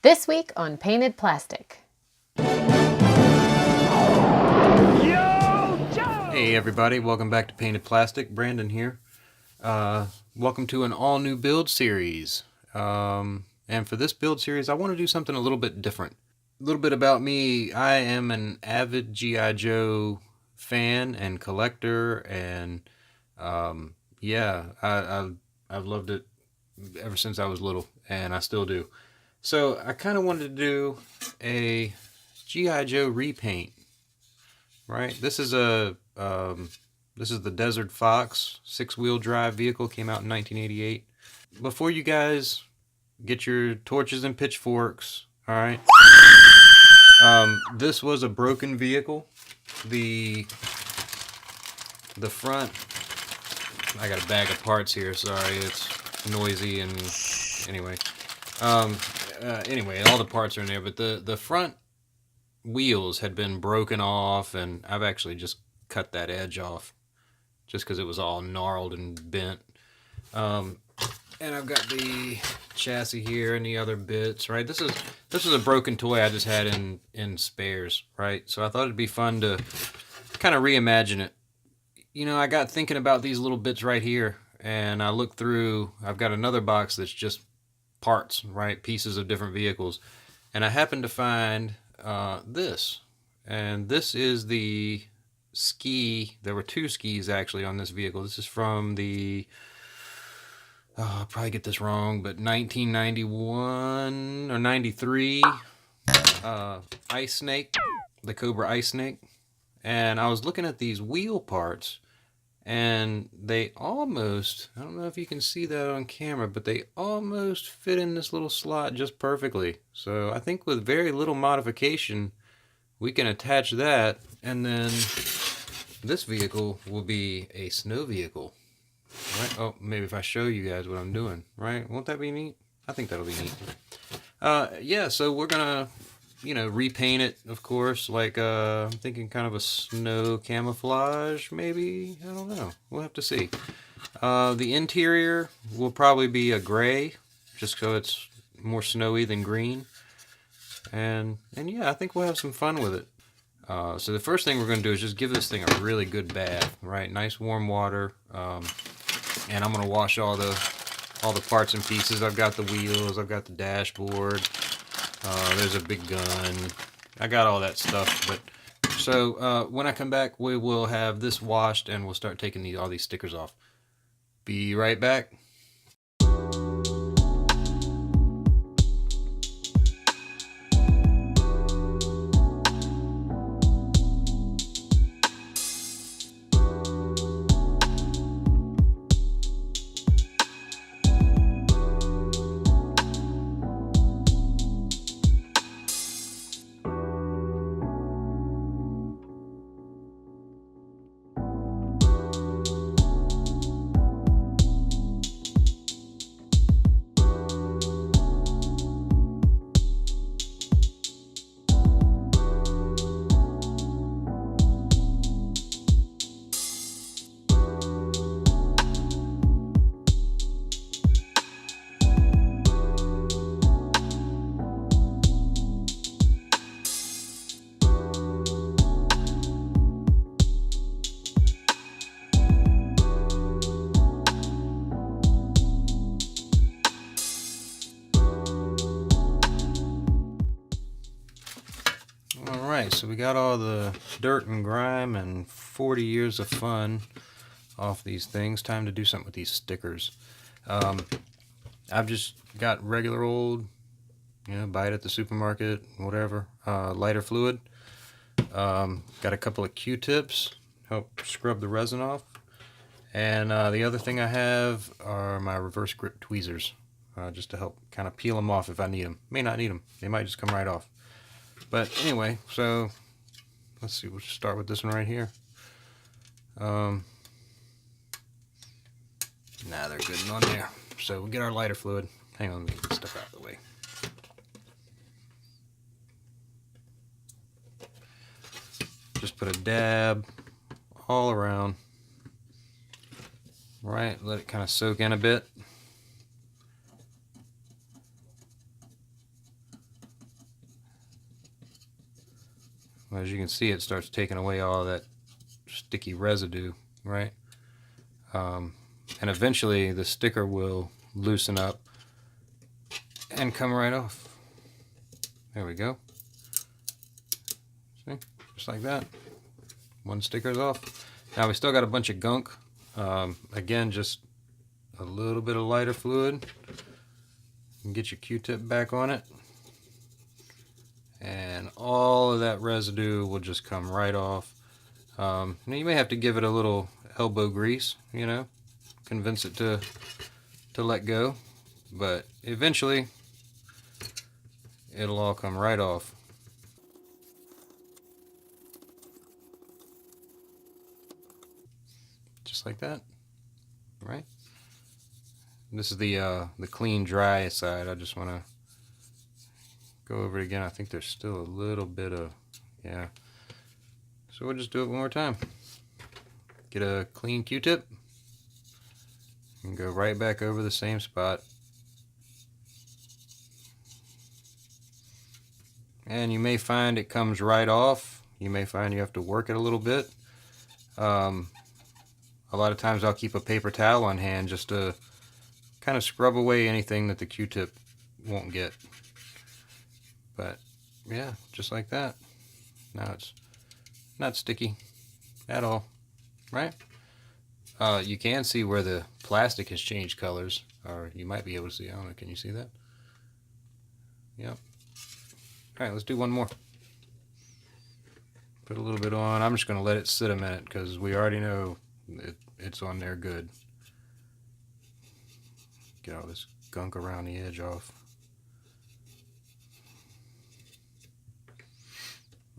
This week on Payne-ted Plastic. Hey everybody, welcome back to Payne-ted Plastic. Brandon here. Welcome to an all-new build series. And for this build series, I want to do something a little bit different. A little bit about me. I am an avid G.I. Joe fan and collector, and I've loved it ever since I was little, and I still do. So I kind of wanted to do a G.I. Joe repaint. Right, this is the Desert Fox 6-wheel drive vehicle. Came out in 1988. Before you guys get your torches and pitchforks, all right. This was a broken vehicle. The front. I got a bag of parts here. Sorry, it's noisy and anyway. Anyway, all the parts are in there, but the front wheels had been broken off, and I've actually just cut that edge off just because it was all gnarled and bent. And I've got the chassis here and the other bits. Right, this is a broken toy I just had in spares. Right, so I thought it'd be fun to kind of reimagine it. You know, I got thinking about these little bits right here, and I looked through. I've got another box that's just parts, right, pieces of different vehicles, and I happened to find this, and this is the ski. There were two skis actually on this vehicle. This is from the I'll probably get this wrong, but 1991 or 93 Ice Snake, the Cobra Ice Snake. And I was looking at these wheel parts, and they almost, I don't know if you can see that on camera, but they almost fit in this little slot just perfectly. So I think with very little modification, we can attach that, and then this vehicle will be a snow vehicle. Right? Oh, maybe if I show you guys what I'm doing, right? Won't that be neat? I think that'll be neat. Yeah, so we're gonna, repaint it, of course. Like, I'm thinking kind of a snow camouflage, maybe? I don't know. We'll have to see. The interior will probably be a gray, just so it's more snowy than green. And yeah, I think we'll have some fun with it. So the first thing we're going to do is just give this thing a really good bath, right? Nice warm water. And I'm going to wash all the parts and pieces. I've got the wheels, I've got the dashboard. There's a big gun. I got all that stuff. But so when I come back, we will have this washed, and we'll start taking all these stickers off. Be right back. Alright, so we got all the dirt and grime and 40 years of fun off these things. Time to do something with these stickers. I've just got regular old, buy it at the supermarket, whatever, lighter fluid. Got a couple of Q-tips, help scrub the resin off. And the other thing I have are my reverse grip tweezers, just to help kind of peel them off if I need them. May not need them. They might just come right off. But anyway, so let's see. We'll start with this one right here. Nah, they're good on there. So we'll get our lighter fluid. Hang on, let me get this stuff out of the way. Just put a dab all around. Right, let it kind of soak in a bit. as you can see, it starts taking away all that sticky residue, right? And eventually the sticker will loosen up and come right off. There we go. See? Just like that. One sticker's off. Now we still got a bunch of gunk. Again, just a little bit of lighter fluid. You can get your Q-tip back on it. And all of that residue will just come right off. Now you may have to give it a little elbow grease, you know, convince it to let go, but eventually it'll all come right off. Just like that, right? This is the clean, dry side. I just want to go over it again. I think there's still a little bit of, yeah. So we'll just do it one more time. Get a clean Q-tip and go right back over the same spot. And you may find it comes right off. You may find you have to work it a little bit. A lot of times I'll keep a paper towel on hand just to kind of scrub away anything that the Q-tip won't get. But yeah, just like that. Now it's not sticky at all, right? You can see where the plastic has changed colors, or you might be able to see. I don't know, can you see that? Yep. Alright, let's do one more. Put a little bit on. I'm just going to let it sit a minute because we already know it's on there good. Get all this gunk around the edge off.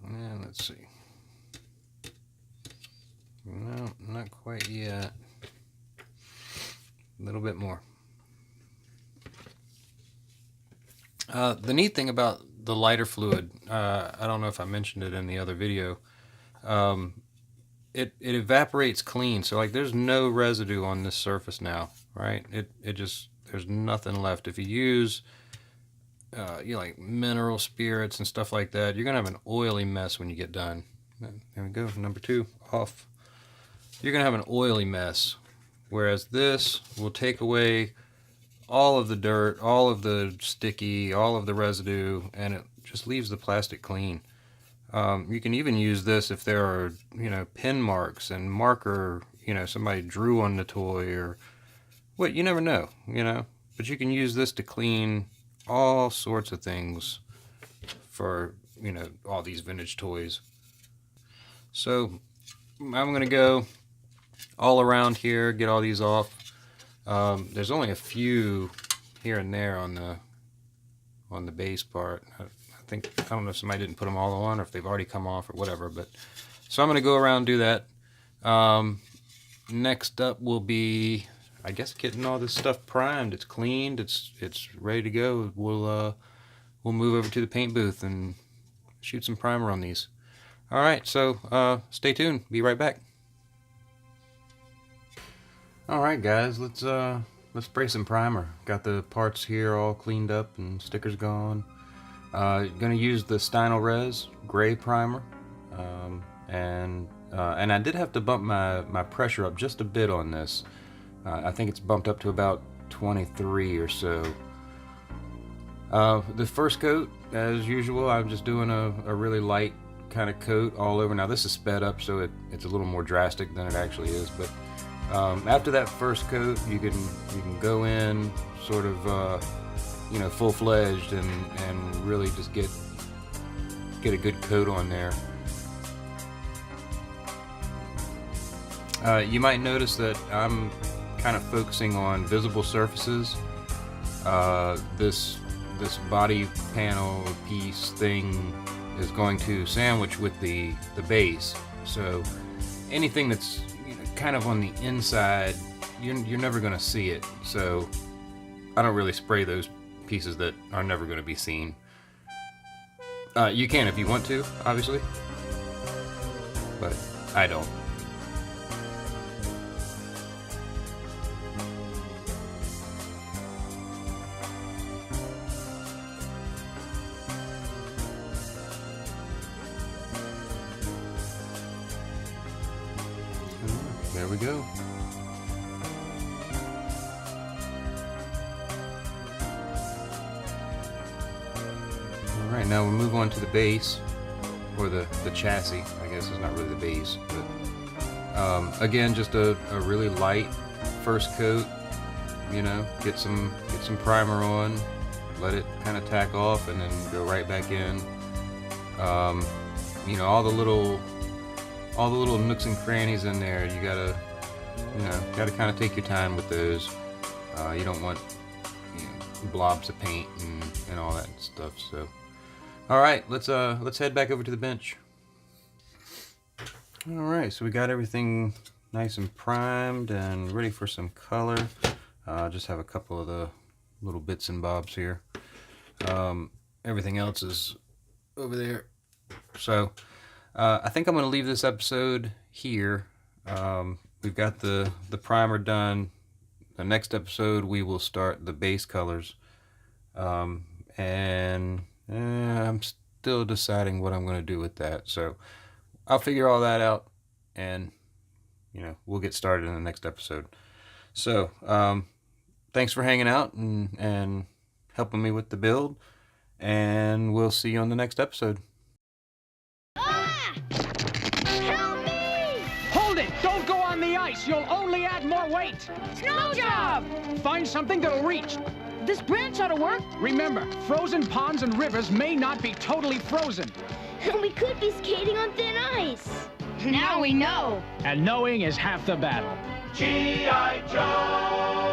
And let's see. No, not quite yet. A little bit more. The neat thing about the lighter fluid, I don't know if I mentioned it in the other video, it evaporates clean. So like there's no residue on this surface now, right? It just, there's nothing left. If you use like mineral spirits and stuff like that, you're gonna have an oily mess when you get done. There we go, number 2 off. You're gonna have an oily mess, whereas this will take away all of the dirt, all of the sticky, all of the residue, and it just leaves the plastic clean. You can even use this if there are, you know, pin marks and marker, you know, somebody drew on the toy or what, you never know, you know, but you can use this to clean all sorts of things for, you know, all these vintage toys. So I'm going to go all around here, get all these off. There's only a few here and there on the base part. I don't know if somebody didn't put them all on or if they've already come off or whatever, but so I'm going to go around and do that. Next up will be, I guess, getting all this stuff primed. It's cleaned, it's ready to go. We'll move over to the paint booth and shoot some primer on these. All right, so stay tuned. Be right back. All right, guys, let's spray some primer. Got the parts here all cleaned up and stickers gone. Gonna use the Stynal Res gray primer, and I did have to bump my pressure up just a bit on this. I think it's bumped up to about 23 or so. The first coat, as usual, I'm just doing a really light kind of coat all over. Now this is sped up, so it's a little more drastic than it actually is, but after that first coat, you can go in sort of you know, full-fledged and really just get a good coat on there. You might notice that I'm kind of focusing on visible surfaces. This body panel piece thing is going to sandwich with the base, so anything that's, you know, kind of on the inside, you're never going to see it. So I don't really spray those pieces that are never going to be seen. You can if you want to, obviously, but I don't. we go. All right, now we'll move on to the base, or the chassis. I guess it's not really the base, but again, just a really light first coat. You know, get some primer on, let it kind of tack off, and then go right back in. You know, all the little nooks and crannies in there, you gotta kind of take your time with those. You don't want, you know, blobs of paint and all that stuff. So, all right, let's head back over to the bench. All right, so we got everything nice and primed and ready for some color. Just have a couple of the little bits and bobs here. Everything else is over there. So I think I'm going to leave this episode here. We've got the primer done. The next episode we will start the base colors. And I'm still deciding what I'm going to do with that. So I'll figure all that out, and you know, we'll get started in the next episode. So thanks for hanging out and helping me with the build, and we'll see you on the next episode. Help me! Hold it! Don't go on the ice! You'll only add more weight! Snow job! Find something that'll reach. This branch ought to work. Remember, frozen ponds and rivers may not be totally frozen. We could be skating on thin ice. Now we know. And knowing is half the battle. G.I. Joe!